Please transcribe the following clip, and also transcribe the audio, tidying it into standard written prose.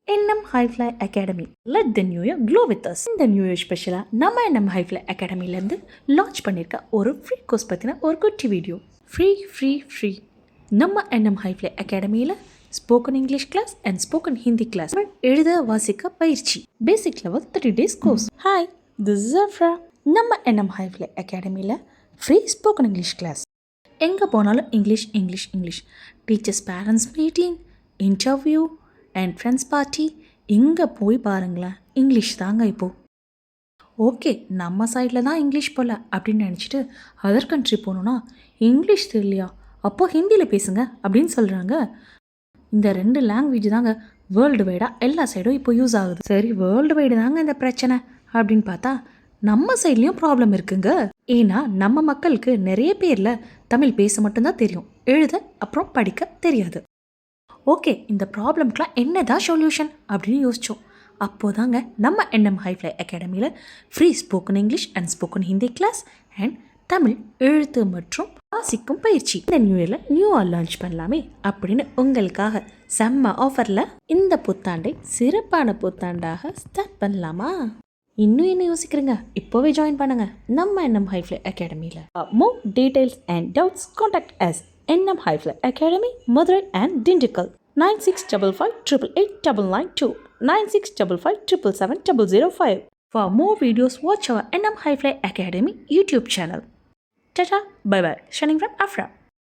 NM Highfly Academy. Let the new year glow with us. இந்த new year ஸ்பெஷலாக நம்ம NM Highfly அகாடமிலேருந்து launch பண்ணியிருக்க ஒரு ஃப்ரீ கோர்ஸ் பற்றின ஒரு குட்டி வீடியோ. ஃப்ரீ நம்ம NM Highfly அகாடமியில் spoken English class and spoken Hindi class, எழுத வாசிக்க பயிற்சி, basic level 30 days course. Hi, this is Afra. நம்ம NM Highfly அகாடமியில் ஃப்ரீ ஸ்போக்கன் இங்கிலீஷ் கிளாஸ். எங்கே போனாலும் English. Teachers parents meeting, interview and friends party, எங்கே போய் பாருங்களேன் இங்கிலீஷ் தாங்க இப்போது. ஓகே, நம்ம சைடில் தான் இங்கிலீஷ் போல் அப்படின்னு நினச்சிட்டு அதர் கண்ட்ரி போகணுன்னா இங்கிலீஷ் தெரியலையா, அப்போது ஹிந்தியில் பேசுங்க அப்படின்னு சொல்கிறாங்க. இந்த 2 லாங்குவேஜ் தாங்க வேர்ல்டு வைடாக எல்லா சைடும் இப்போ யூஸ் ஆகுது. சரி, வேர்ல்டு வைடு தாங்க இந்த பிரச்சனை அப்படின்னு பார்த்தா நம்ம சைட்லேயும் ப்ராப்ளம் இருக்குங்க. ஏன்னா நம்ம மக்களுக்கு நிறைய பேரில் தமிழ் பேச மட்டும்தான் தெரியும், எழுத அப்புறம் படிக்க தெரியாது. ஓகே, இந்த ப்ராப்ளம்க்குலாம் என்னதான் சொல்யூஷன் அப்படின்னு யோசித்தோம். அப்போதாங்க நம்ம NM Highfly அகாடமியில் free spoken English and spoken Hindi class and Tamil எழுத்து மற்றும் வாசிக்கும் பயிற்சி இந்த நியூ இயரில் நியூவாக லான்ச் பண்ணலாமே அப்படின்னு உங்களுக்காக செம்ம ஆஃபரில் இந்த புத்தாண்டை சிறப்பான புத்தாண்டாக ஸ்டார்ட் பண்ணலாமா? இன்னும் என்ன யோசிக்கிறீங்க? இப்போவே ஜாயின் பண்ணுங்க நம்ம NM Highfly அகாடமியில். மோர் details and doubts contact as NM Highfly Academy, Madurai and Dindigul. 9655888992 9655777005. For more videos, watch our NM Highfly Academy YouTube channel. Tata, bye bye. Shining from Afra.